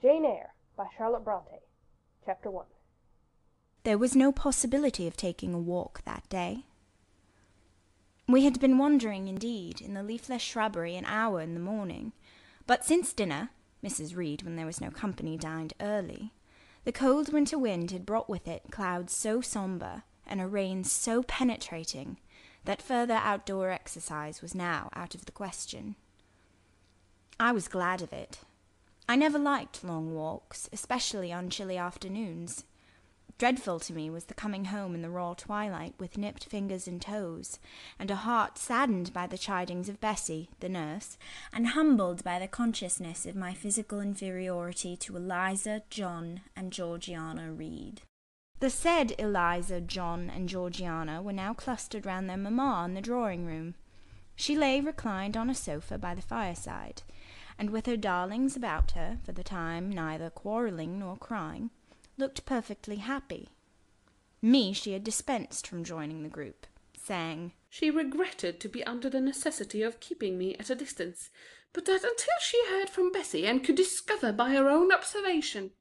Jane Eyre by Charlotte Bronte. Chapter 1. There was no possibility of taking a walk that day. We had been wandering, indeed, in the leafless shrubbery an hour in the morning, but since dinner, Mrs. Reed, when there was no company, dined early, the cold winter wind had brought with it clouds so sombre and a rain so penetrating that further outdoor exercise was now out of the question. I was glad of it. I never liked long walks, especially on chilly afternoons. Dreadful to me was the coming home in the raw twilight with nipped fingers and toes, and a heart saddened by the chidings of Bessie, the nurse, and humbled by the consciousness of my physical inferiority to Eliza, John, and Georgiana Reed. The said Eliza, John, and Georgiana were now clustered round their mamma in the drawing-room. She lay reclined on a sofa by the fireside, and with her darlings about her, for the time neither quarrelling nor crying, looked perfectly happy. Me she had dispensed from joining the group, saying, "She regretted to be under the necessity of keeping me at a distance, but that until she heard from Bessie, and could discover by her own observation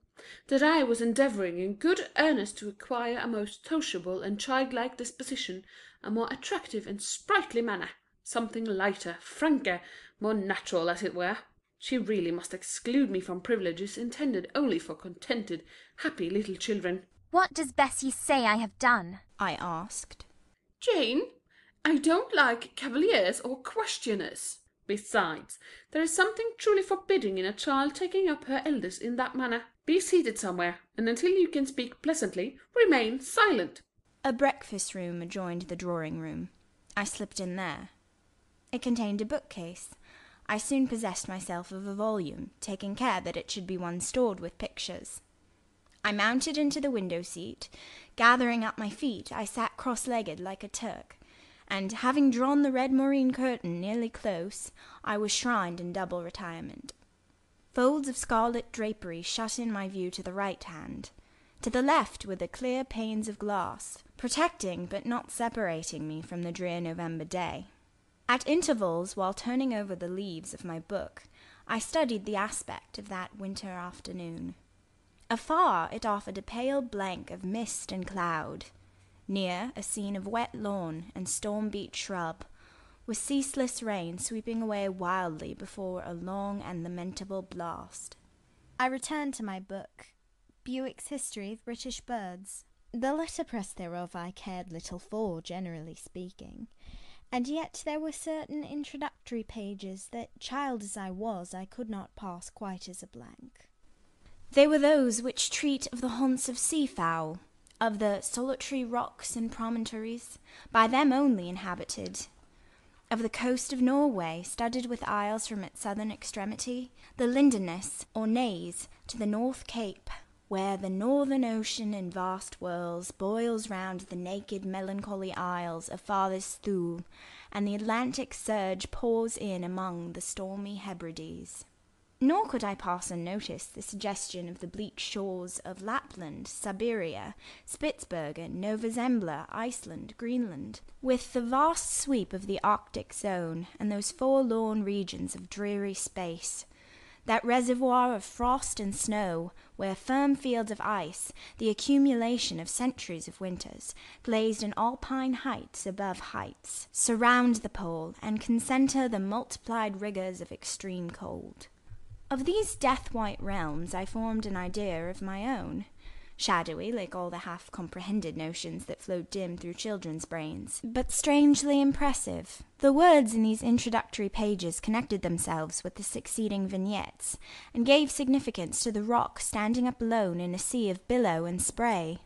that I was endeavouring in good earnest to acquire a most sociable and childlike disposition, a more attractive and sprightly manner, something lighter, franker, more natural, as it were, she really must exclude me from privileges intended only for contented, happy little children." "What does Bessie say I have done?" I asked. "Jane, I don't like cavaliers or questioners. Besides, there is something truly forbidding in a child taking up her elders in that manner. Be seated somewhere, and until you can speak pleasantly, remain silent." A breakfast-room adjoined the drawing-room. I slipped in there. It contained a bookcase. I soon possessed myself of a volume, taking care that it should be one stored with pictures. I mounted into the window-seat. Gathering up my feet, I sat cross-legged like a Turk, and, having drawn the red moreen curtain nearly close, I was shrined in double retirement. Folds of scarlet drapery shut in my view to the right hand. To the left were the clear panes of glass, protecting but not separating me from the drear November day. At intervals, while turning over the leaves of my book, I studied the aspect of that winter afternoon. Afar it offered a pale blank of mist and cloud. Near, a scene of wet lawn and storm-beat shrub, with ceaseless rain sweeping away wildly before a long and lamentable blast. I returned to my book, Bewick's History of British Birds. The letterpress thereof I cared little for, generally speaking, and yet there were certain introductory pages that, child as I was, I could not pass quite as a blank. They were those which treat of the haunts of sea-fowl, of the solitary rocks and promontories, by them only inhabited, of the coast of Norway, studded with isles from its southern extremity, the Linderness, or Naze, to the North Cape, where the northern ocean in vast whirls boils round the naked melancholy isles of farthest Thule, and the Atlantic surge pours in among the stormy Hebrides. Nor could I pass unnoticed the suggestion of the bleak shores of Lapland, Siberia, Spitzbergen, Nova Zembla, Iceland, Greenland, with the vast sweep of the Arctic zone, and those forlorn regions of dreary space, that reservoir of frost and snow, where firm fields of ice, the accumulation of centuries of winters, glazed in alpine heights above heights, surround the pole, and concentre the multiplied rigours of extreme cold. Of these death-white realms I formed an idea of my own, shadowy like all the half-comprehended notions that float dim through children's brains, but strangely impressive. The words in these introductory pages connected themselves with the succeeding vignettes, and gave significance to the rock standing up alone in a sea of billow and spray,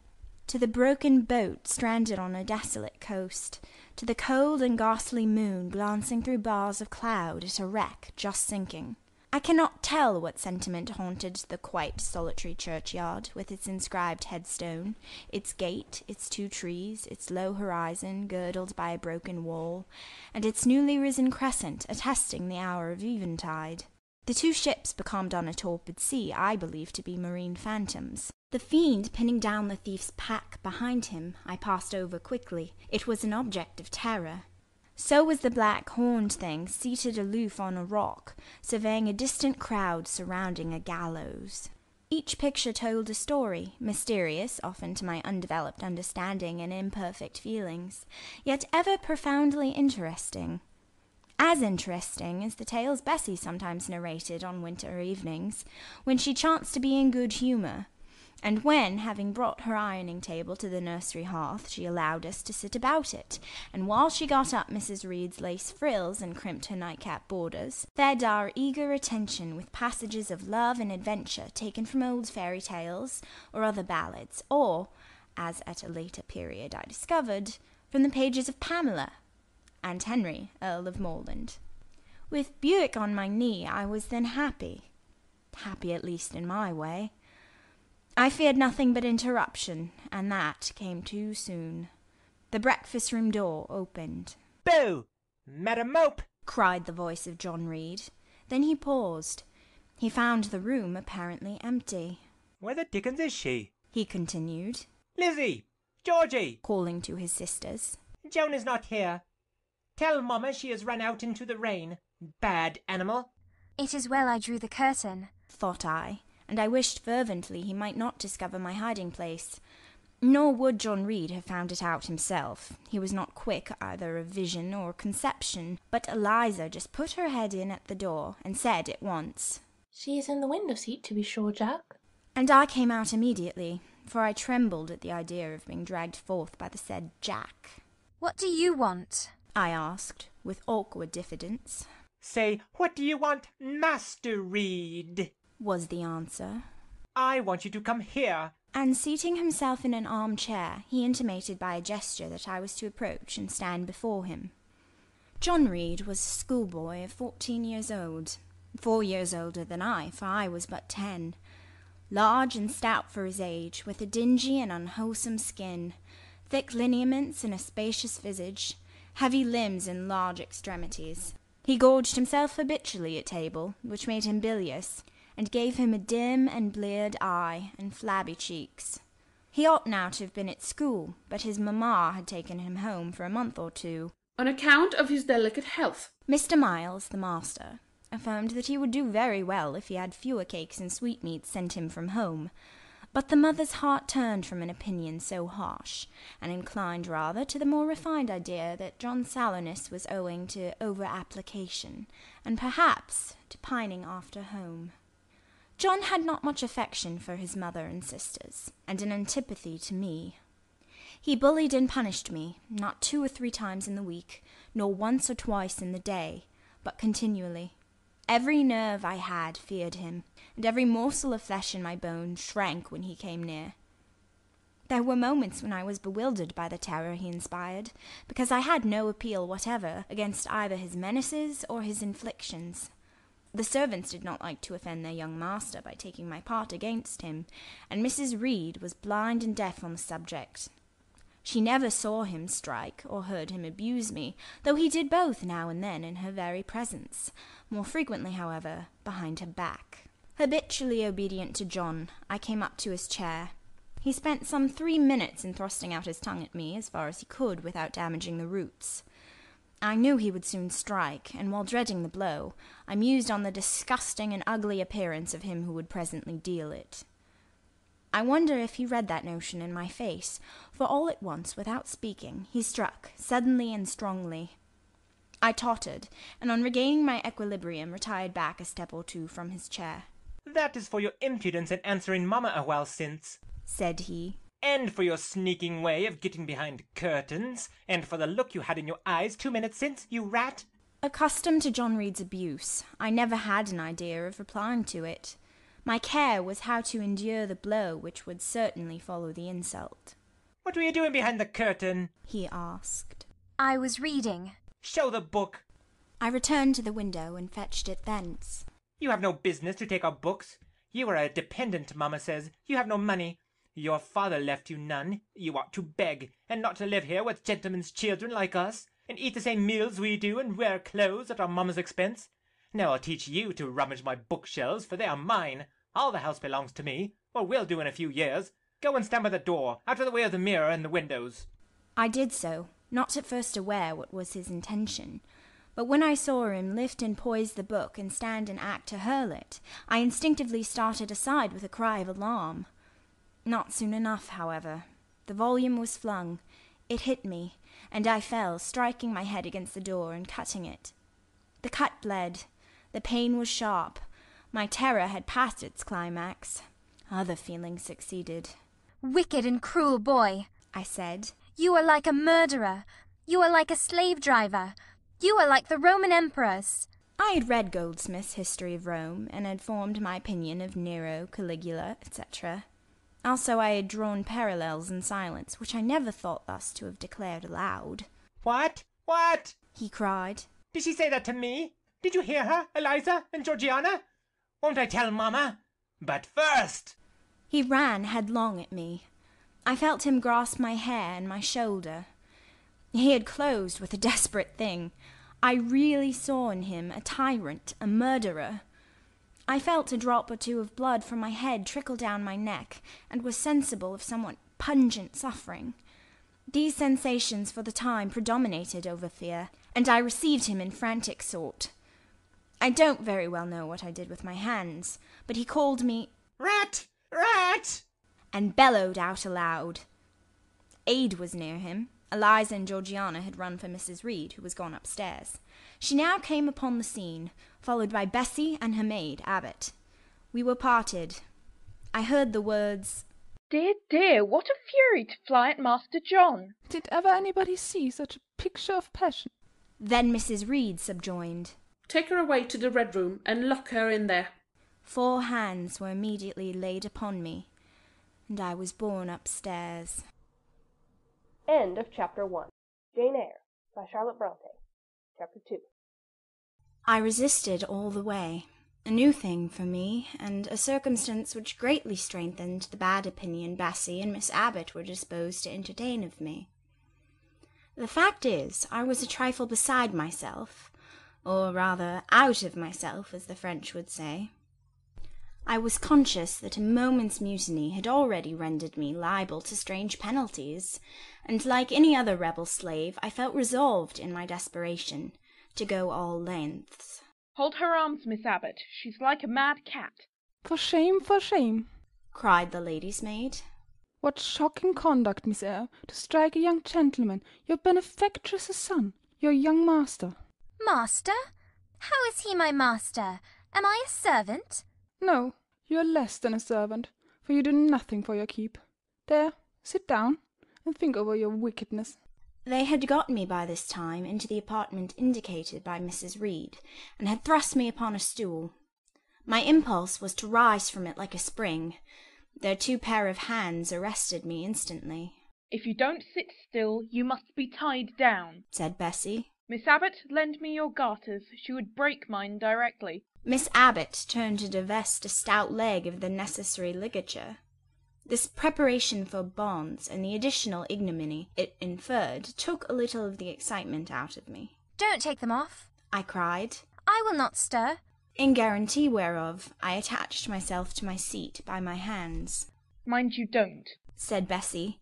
to the broken boat stranded on a desolate coast, to the cold and ghastly moon glancing through bars of cloud at a wreck just sinking. I cannot tell what sentiment haunted the quite solitary churchyard, with its inscribed headstone, its gate, its 2 trees, its low horizon girdled by a broken wall, and its newly risen crescent attesting the hour of eventide. The 2 ships becalmed on a torpid sea I believed to be marine phantoms. The fiend pinning down the thief's pack behind him I passed over quickly. It was an object of terror. So was the black horned thing seated aloof on a rock, surveying a distant crowd surrounding a gallows. Each picture told a story, mysterious, often to my undeveloped understanding and imperfect feelings, yet ever profoundly interesting. As interesting as the tales Bessie sometimes narrated on winter evenings, when she chanced to be in good humour, and when, having brought her ironing table to the nursery hearth, she allowed us to sit about it, and while she got up Mrs. Reed's lace frills and crimped her nightcap borders, fed our eager attention with passages of love and adventure taken from old fairy tales or other ballads, or, as at a later period I discovered, from the pages of Pamela and Henry, Earl of Morland. With Buick on my knee, I was then happy at least in my way. I feared nothing but interruption, and that came too soon. The breakfast-room door opened. "Boo! Madam Mope!" cried the voice of John Reed. Then he paused. He found the room apparently empty. "Where the dickens is she?" he continued, "Lizzie! Georgie!" calling to his sisters. "Joan is not here. Tell Mamma she has run out into the rain. Bad animal." It is well I drew the curtain, thought I, and I wished fervently he might not discover my hiding-place. Nor would John Reed have found it out himself. He was not quick either of vision or conception, but Eliza just put her head in at the door and said at once, "She is in the window seat, to be sure, Jack." And I came out immediately, for I trembled at the idea of being dragged forth by the said Jack. What do you want? I asked, with awkward diffidence. "Say, what do you want, Master Reed?" was the answer. "I want you to come here." And seating himself in an armchair, he intimated by a gesture that I was to approach and stand before him. John Reed was a schoolboy of 14 years old, 4 years older than I, for I was but 10. Large and stout for his age, with a dingy and unwholesome skin, thick lineaments and a spacious visage, heavy limbs and large extremities. He gorged himself habitually at table, which made him bilious, and gave him a dim and bleared eye and flabby cheeks. He ought now to have been at school, but his mamma had taken him home for a month or two, on account of his delicate health. Mr. Miles, the master, affirmed that he would do very well if he had fewer cakes and sweetmeats sent him from home, but the mother's heart turned from an opinion so harsh, and inclined rather to the more refined idea that John's sallowness was owing to over-application, and perhaps to pining after home. John had not much affection for his mother and sisters, and an antipathy to me. He bullied and punished me, not 2 or 3 times in the week, nor once or twice in the day, but continually. Every nerve I had feared him, and every morsel of flesh in my bones shrank when he came near. There were moments when I was bewildered by the terror he inspired, because I had no appeal whatever against either his menaces or his inflictions. The servants did not like to offend their young master by taking my part against him, and Mrs. Reed was blind and deaf on the subject. She never saw him strike or heard him abuse me, though he did both now and then in her very presence, more frequently, however, behind her back. Habitually obedient to John, I came up to his chair. He spent some 3 minutes in thrusting out his tongue at me as far as he could without damaging the roots. I knew he would soon strike, and while dreading the blow, I mused on the disgusting and ugly appearance of him who would presently deal it. I wonder if he read that notion in my face, for all at once, without speaking, he struck, suddenly and strongly. I tottered, and on regaining my equilibrium retired back a step or 2 from his chair. "That is for your impudence in answering Mamma a while since," said he. "and for your sneaking way of getting behind curtains, and for the look you had in your eyes 2 minutes since, you rat." Accustomed to John Reed's abuse, I never had an idea of replying to it. My care was how to endure the blow which would certainly follow the insult. "What were you doing behind the curtain?" he asked. I was reading. "Show the book." I returned to the window and fetched it thence. "You have no business to take our books. You are a dependent, Mamma says. You have no money. Your father left you none. You ought to beg, and not to live here with gentlemen's children like us, and eat the same meals we do, and wear clothes at our mamma's expense. Now I'll teach you to rummage my bookshelves, for they are mine. All the house belongs to me, or will do in a few years. Go and stand by the door, out of the way of the mirror and the windows." I did so, not at first aware what was his intention, But when I saw him lift and poise the book and stand and act to hurl it, I instinctively started aside with a cry of alarm. Not soon enough, however. The volume was flung. It hit me, and I fell, striking my head against the door and cutting it. The cut bled. The pain was sharp. My terror had passed its climax. Other feelings succeeded. Wicked and cruel boy, I said. You are like a murderer. You are like a slave driver. You are like the Roman emperors. I had read Goldsmith's History of Rome, and had formed my opinion of Nero, Caligula, etc. Also I had drawn parallels in silence, which I never thought thus to have declared aloud. What? What? He cried. Did she say that to me? Did you hear her, Eliza and Georgiana? Won't I tell Mamma? But first... He ran headlong at me. I felt him grasp my hair and my shoulder. He had closed with a desperate thing. I really saw in him a tyrant, a murderer. I felt a drop or two of blood from my head trickle down my neck, and was sensible of somewhat pungent suffering. These sensations for the time predominated over fear, and I received him in frantic sort. I don't very well know what I did with my hands, but he called me Rat! Rat! and bellowed out aloud. Aid was near him. Eliza and Georgiana had run for Mrs. Reed, who was gone upstairs. She now came upon the scene, followed by Bessie and her maid, Abbot. We were parted. I heard the words, Dear, dear, what a fury to fly at Master John! Did ever anybody see such a picture of passion? Then Mrs. Reed subjoined. Take her away to the Red Room, and lock her in there. 4 hands were immediately laid upon me, and I was borne upstairs. End of Chapter 1. Jane Eyre, by Charlotte Bronte. Chapter 2. I resisted all the way, a new thing for me, and a circumstance which greatly strengthened the bad opinion Bessie and Miss Abbot were disposed to entertain of me. The fact is, I was a trifle beside myself, or rather out of myself, as the French would say. I was conscious that a moment's mutiny had already rendered me liable to strange penalties, and like any other rebel slave, I felt resolved in my desperation to go all lengths. Hold her arms, Miss Abbot. She's like a mad cat. For shame, cried the lady's maid. What shocking conduct, Miss Eyre, to strike a young gentleman, your benefactress's son, your young master. Master? How is he my master? Am I a servant? No, you are less than a servant, for you do nothing for your keep. There, sit down, and think over your wickedness. They had got me by this time into the apartment indicated by Mrs. Reed, and had thrust me upon a stool. My impulse was to rise from it like a spring. Their 2 pair of hands arrested me instantly. If you don't sit still, you must be tied down, said Bessie. Miss Abbot, lend me your garters. She would break mine directly. Miss Abbot turned to divest a stout leg of the necessary ligature. This preparation for bonds and the additional ignominy it inferred took a little of the excitement out of me. Don't take them off, I cried, I will not stir. in guarantee whereof I attached myself to my seat by my hands. Mind you don't, said Bessie,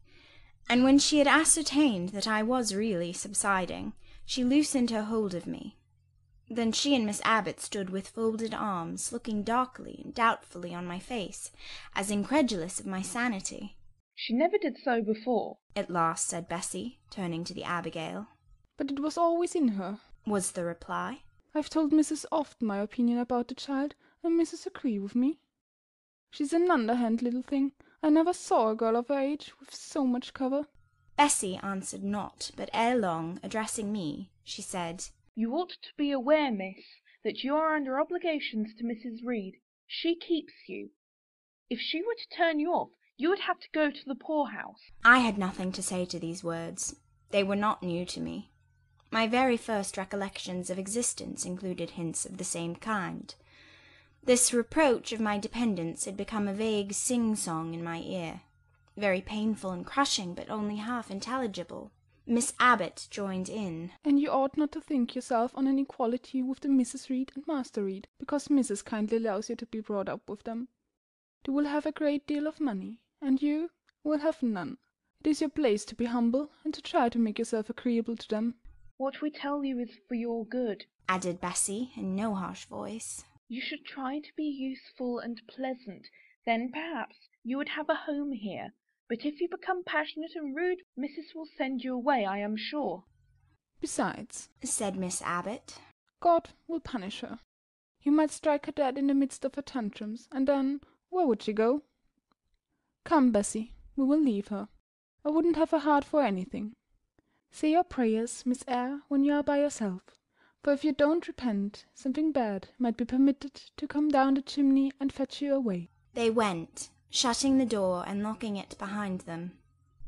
and when she had ascertained that I was really subsiding, she loosened her hold of me. Then she and Miss Abbot stood with folded arms, looking darkly and doubtfully on my face, as incredulous of my sanity. She never did so before, At last said Bessie, turning to the Abigail. But it was always in her, was the reply. I've told Mrs. often my opinion about the child, and Mrs. agree with me. She's an underhand little thing. I never saw a girl of her age with so much cover. Bessie answered not, but ere long, addressing me, she said, You ought to be aware, miss, that you are under obligations to Mrs. Reed. She keeps you. If she were to turn you off, you would have to go to the poorhouse. I had nothing to say to these words. They were not new to me. My very first recollections of existence included hints of the same kind. This reproach of my dependence had become a vague sing-song in my ear, very painful and crushing, but only half intelligible. Miss Abbot joined in. And you ought not to think yourself on an equality with the Mrs. Reed and Master Reed, because Mrs. kindly allows you to be brought up with them. They will have a great deal of money, and you will have none. It is your place to be humble, and to try to make yourself agreeable to them. What we tell you is for your good. added Bessie in no harsh voice. You should try to be useful and pleasant. Then perhaps you would have a home here. But if you become passionate and rude, Mrs. will send you away, I am sure. Besides, said Miss Abbott, God will punish her. You might strike her dead in the midst of her tantrums, and then where would she go? Come, Bessie, we will leave her. I wouldn't have a heart for anything. Say your prayers, Miss Eyre, when you are by yourself, for if you don't repent, something bad might be permitted to come down the chimney and fetch you away. They went, shutting the door and locking it behind them.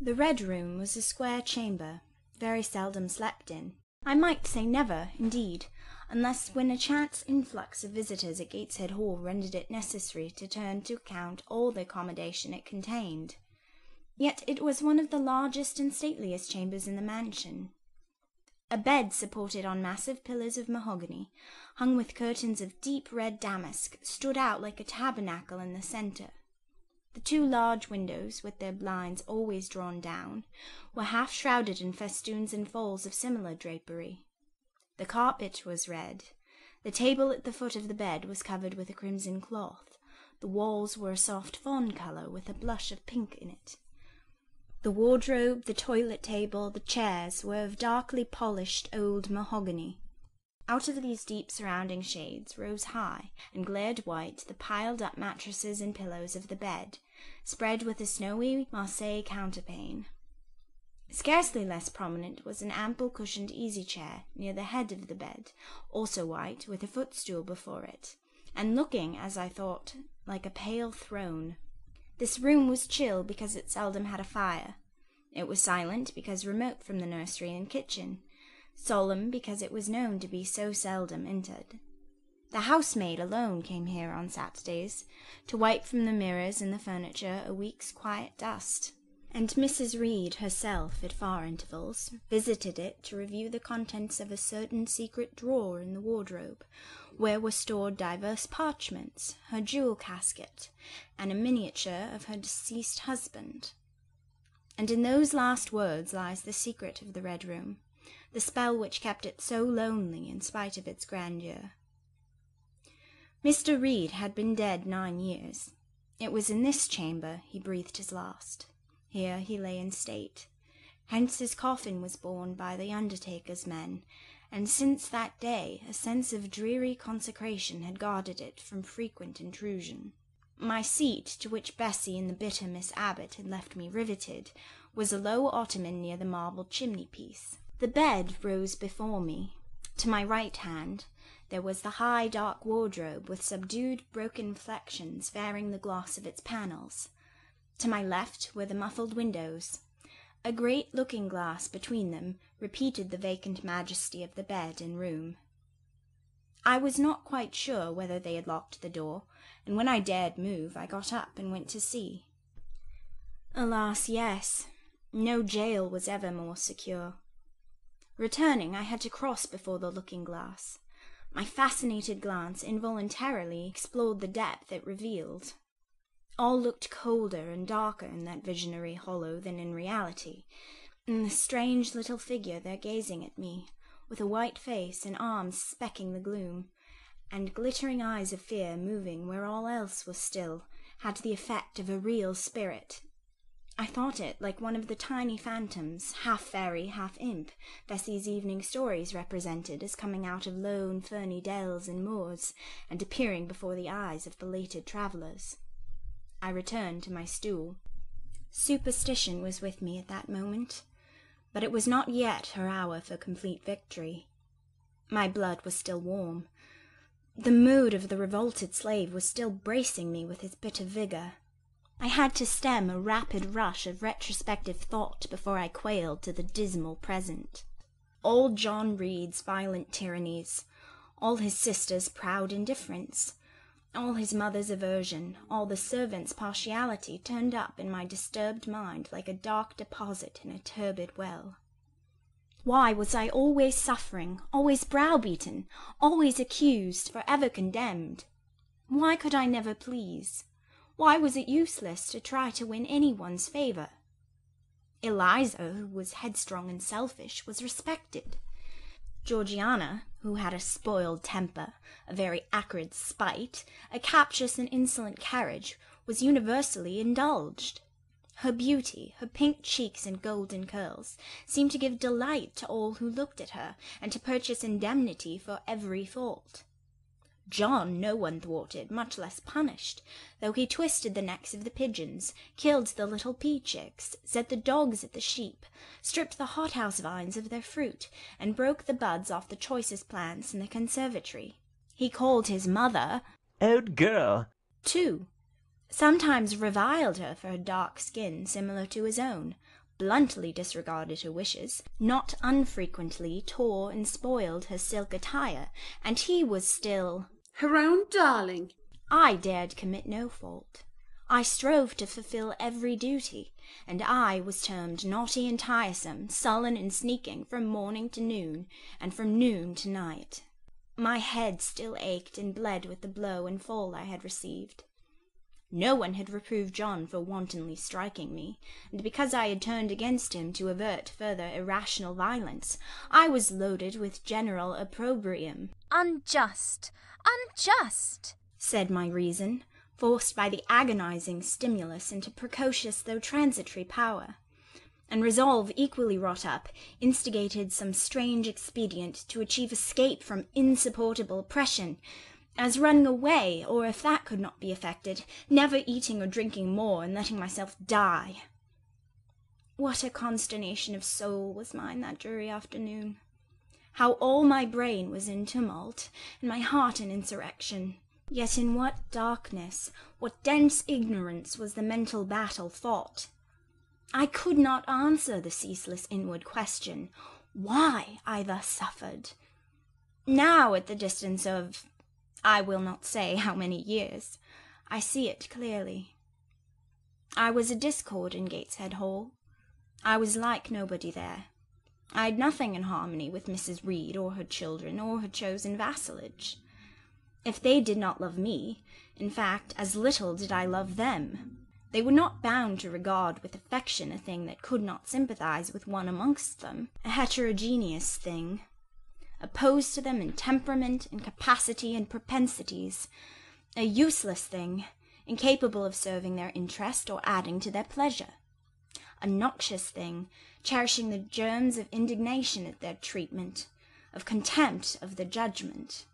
The Red Room was a square chamber, very seldom slept in. I might say never, indeed, unless when a chance influx of visitors at Gateshead Hall rendered it necessary to turn to account all the accommodation it contained. Yet it was one of the largest and stateliest chambers in the mansion. A bed supported on massive pillars of mahogany, hung with curtains of deep red damask, stood out like a tabernacle in the centre. The two large windows, with their blinds always drawn down, were half shrouded in festoons and folds of similar drapery. The carpet was red. The table at the foot of the bed was covered with a crimson cloth. The walls were a soft fawn colour with a blush of pink in it. The wardrobe, the toilet table, the chairs were of darkly polished old mahogany. Out of these deep surrounding shades rose high and glared white the piled-up mattresses and pillows of the bed, spread with a snowy Marseille counterpane. Scarcely less prominent was an ample cushioned easy-chair near the head of the bed, also white, with a footstool before it, and looking, as I thought, like a pale throne. This room was chill because it seldom had a fire. It was silent because remote from the nursery and kitchen, solemn because it was known to be so seldom entered. The housemaid alone came here on Saturdays to wipe from the mirrors and the furniture a week's quiet dust, and Mrs. Reed herself, at far intervals, visited it to review the contents of a certain secret drawer in the wardrobe, where were stored divers parchments, her jewel casket, and a miniature of her deceased husband. And in those last words lies the secret of the Red Room, the spell which kept it so lonely in spite of its grandeur. Mr. Reed had been dead 9 years. It was in this chamber he breathed his last. Here he lay in state. Hence his coffin was borne by the undertaker's men, and since that day a sense of dreary consecration had guarded it from frequent intrusion. My seat, to which Bessie and the bitter Miss Abbott had left me riveted, was a low ottoman near the marble chimney-piece. The bed rose before me. To my right hand there was the high dark wardrobe with subdued broken flections varying the gloss of its panels. To my left were the muffled windows. A great looking-glass between them repeated the vacant majesty of the bed and room. I was not quite sure whether they had locked the door, and when I dared move, I got up and went to see. Alas, yes. No jail was ever more secure. Returning, I had to cross before the looking-glass. My fascinated glance involuntarily explored the depth it revealed. All looked colder and darker in that visionary hollow than in reality, and the strange little figure there gazing at me, with a white face and arms specking the gloom, and glittering eyes of fear moving where all else was still, had the effect of a real spirit. I thought it like one of the tiny phantoms, half fairy, half imp, Bessie's evening stories represented as coming out of lone ferny dells and moors, and appearing before the eyes of belated travellers. I returned to my stool. Superstition was with me at that moment, but it was not yet her hour for complete victory. My blood was still warm. The mood of the revolted slave was still bracing me with its bitter vigour. I had to stem a rapid rush of retrospective thought before I quailed to the dismal present. Old John Reed's violent tyrannies, all his sister's proud indifference, all his mother's aversion, all the servants' partiality turned up in my disturbed mind like a dark deposit in a turbid well. Why was I always suffering, always browbeaten, always accused, for ever condemned? Why could I never please? Why was it useless to try to win anyone's favour? Eliza, who was headstrong and selfish, was respected. Georgiana, who had a spoiled temper, a very acrid spite, a captious and insolent carriage, was universally indulged. Her beauty, her pink cheeks and golden curls, seemed to give delight to all who looked at her, and to purchase indemnity for every fault. John no one thwarted, much less punished, though he twisted the necks of the pigeons, killed the little pea-chicks, set the dogs at the sheep, stripped the hothouse vines of their fruit, and broke the buds off the choicest plants in the conservatory. He called his mother Old girl. too, sometimes reviled her for her dark skin similar to his own, bluntly disregarded her wishes, not unfrequently tore and spoiled her silk attire, and he was still her own darling. I dared commit no fault. I strove to fulfill every duty, and I was termed naughty and tiresome, sullen and sneaking from morning to noon, and from noon to night. My head still ached and bled with the blow and fall I had received. No one had reproved John for wantonly striking me, and because I had turned against him to avert further irrational violence, I was loaded with general opprobrium. Unjust! Unjust! Said my reason, forced by the agonizing stimulus into precocious though transitory power, and resolve equally wrought up, instigated some strange expedient to achieve escape from insupportable oppression, as running away, or if that could not be effected, never eating or drinking more, and letting myself die. What a consternation of soul was mine that dreary afternoon! How all my brain was in tumult, and my heart in insurrection! Yet in what darkness, what dense ignorance was the mental battle fought! I could not answer the ceaseless inward question, why I thus suffered. Now, at the distance of I will not say how many years, I see it clearly. I was a discord in Gateshead Hall. I was like nobody there. I had nothing in harmony with Mrs. Reed or her children or her chosen vassalage. If they did not love me, in fact, as little did I love them. They were not bound to regard with affection a thing that could not sympathize with one amongst them, a heterogeneous thing, opposed to them in temperament and capacity and propensities, a useless thing, incapable of serving their interest or adding to their pleasure, a noxious thing, cherishing the germs of indignation at their treatment, of contempt of the judgment.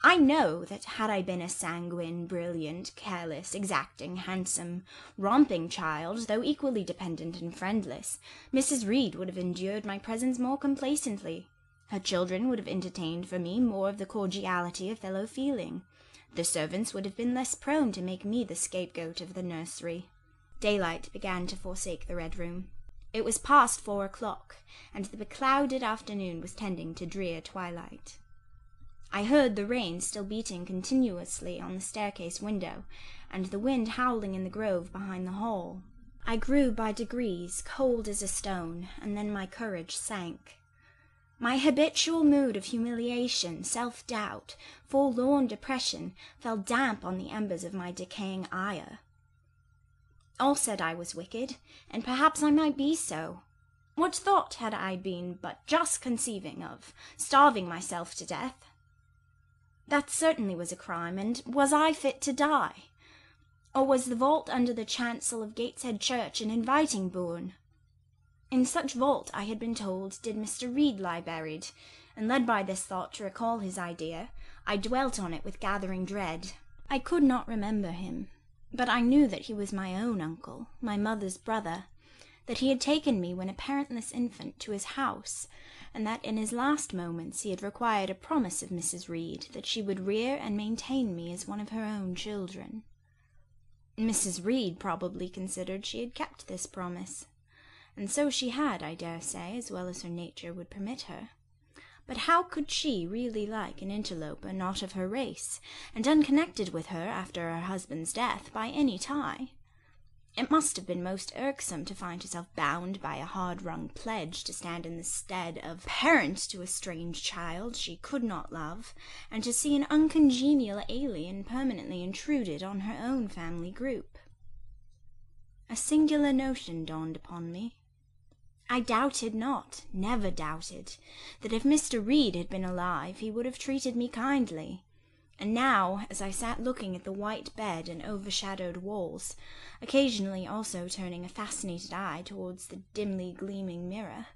I know that had I been a sanguine, brilliant, careless, exacting, handsome, romping child, though equally dependent and friendless, Mrs. Reed would have endured my presence more complacently. Her children would have entertained for me more of the cordiality of fellow feeling. The servants would have been less prone to make me the scapegoat of the nursery. Daylight began to forsake the Red Room. It was past 4 o'clock, and the beclouded afternoon was tending to drear twilight. I heard the rain still beating continuously on the staircase window, and the wind howling in the grove behind the hall. I grew by degrees cold as a stone, and then my courage sank. My habitual mood of humiliation, self-doubt, forlorn depression fell damp on the embers of my decaying ire. All said I was wicked, and perhaps I might be so. What thought had I been but just conceiving of starving myself to death? That certainly was a crime, and was I fit to die? Or was the vault under the chancel of Gateshead Church an inviting bourne? In such vault, I had been told, did Mr. Reed lie buried, and led by this thought to recall his idea, I dwelt on it with gathering dread. I could not remember him, but I knew that he was my own uncle, my mother's brother, that he had taken me when a parentless infant to his house, and that in his last moments he had required a promise of Mrs. Reed that she would rear and maintain me as one of her own children. Mrs. Reed probably considered she had kept this promise, and so she had, I dare say, as well as her nature would permit her. But how could she really like an interloper not of her race, and unconnected with her after her husband's death by any tie? It must have been most irksome to find herself bound by a hard-wrung pledge to stand in the stead of parent to a strange child she could not love, and to see an uncongenial alien permanently intruded on her own family group. A singular notion dawned upon me. I doubted not, never doubted, that if Mr. Reed had been alive he would have treated me kindly. And now, as I sat looking at the white bed and overshadowed walls, occasionally also turning a fascinated eye towards the dimly gleaming mirror,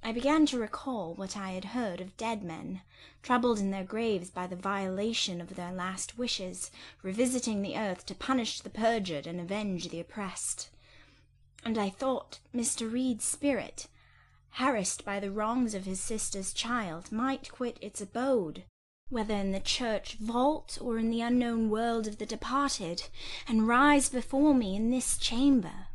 I began to recall what I had heard of dead men, troubled in their graves by the violation of their last wishes, revisiting the earth to punish the perjured and avenge the oppressed. And I thought Mr. Reed's spirit, harassed by the wrongs of his sister's child, might quit its abode, whether in the church vault or in the unknown world of the departed, and rise before me in this chamber.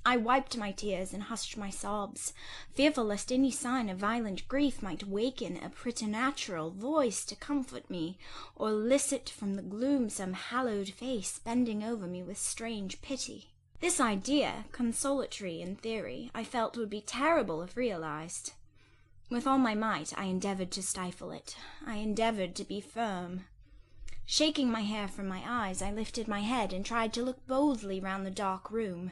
I wiped my tears and hushed my sobs, fearful lest any sign of violent grief might waken a preternatural voice to comfort me, or elicit from the gloom some hallowed face bending over me with strange pity. This idea, consolatory in theory, I felt would be terrible if realized. With all my might I endeavoured to stifle it. I endeavoured to be firm. Shaking my hair from my eyes, I lifted my head and tried to look boldly round the dark room.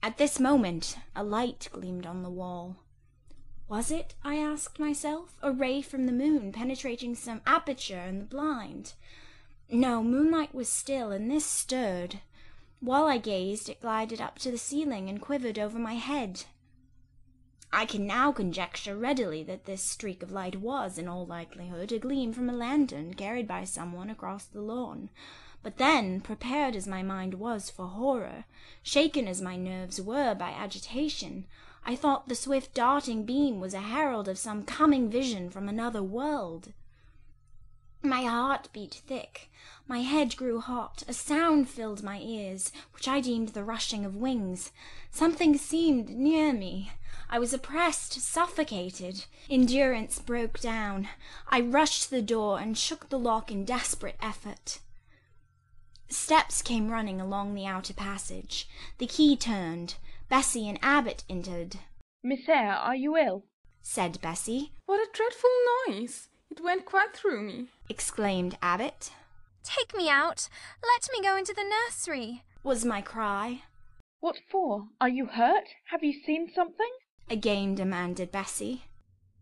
At this moment a light gleamed on the wall. Was it, I asked myself, a ray from the moon penetrating some aperture in the blind? No, moonlight was still, and this stirred. While I gazed, it glided up to the ceiling and quivered over my head. I can now conjecture readily that this streak of light was, in all likelihood, a gleam from a lantern carried by someone across the lawn. But then, prepared as my mind was for horror, shaken as my nerves were by agitation, I thought the swift darting beam was a herald of some coming vision from another world. My heart beat thick, my head grew hot, a sound filled my ears, which I deemed the rushing of wings. Something seemed near me. I was oppressed, suffocated. Endurance broke down. I rushed to the door and shook the lock in desperate effort. Steps came running along the outer passage. The key turned. Bessie and Abbot entered. Miss Eyre, are you ill? Said Bessie. What a dreadful noise! It went quite through me, Exclaimed Abbot. Take me out. Let me go into the nursery. Was my cry. What for? Are you hurt? Have you seen something? Again demanded Bessie.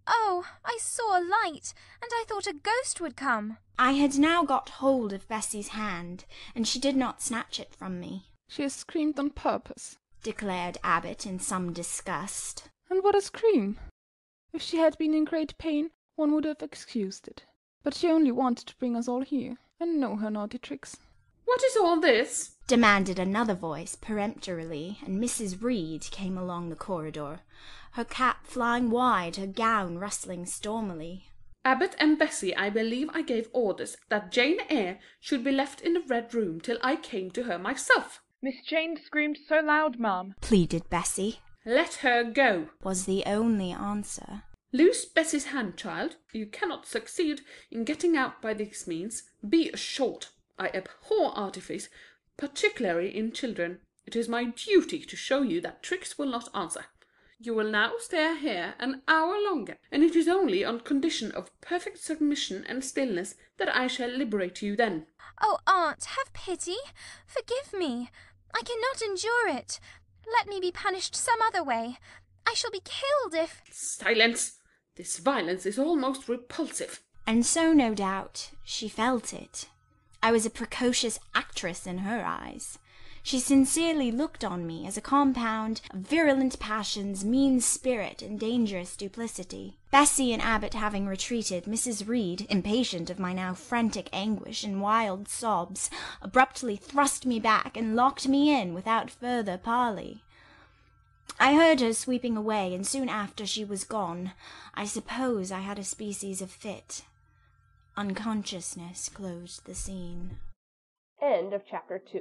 Oh, I saw a light, and I thought a ghost would come. I had now got hold of Bessie's hand, and she did not snatch it from me, She has screamed on purpose. declared Abbot in some disgust. And what a scream! If she had been in great pain, one would have excused it. But she only wanted to bring us all here, and know her naughty tricks. What is all this? Demanded another voice peremptorily, and Mrs. Reed came along the corridor, her cap flying wide, her gown rustling stormily. Abbot and Bessie, I believe I gave orders that Jane Eyre should be left in the Red Room till I came to her myself. Miss Jane screamed so loud, ma'am. Pleaded Bessie. Let her go. Was the only answer. Loose Bessie's hand, child. You cannot succeed in getting out by these means. Be assured, I abhor artifice, particularly in children. It is my duty to show you that tricks will not answer. You will now stay here an hour longer, and it is only on condition of perfect submission and stillness that I shall liberate you then. Oh, aunt, have pity. Forgive me. I cannot endure it. Let me be punished some other way. I shall be killed if— Silence! This violence is almost repulsive. And so, no doubt, she felt it. I was a precocious actress in her eyes. She sincerely looked on me as a compound of virulent passions, mean spirit, and dangerous duplicity. Bessie and Abbot having retreated, Mrs. Reed, impatient of my now frantic anguish and wild sobs, abruptly thrust me back and locked me in without further parley. I heard her sweeping away, and soon after she was gone, I suppose I had a species of fit. Unconsciousness closed the scene. End of chapter 2.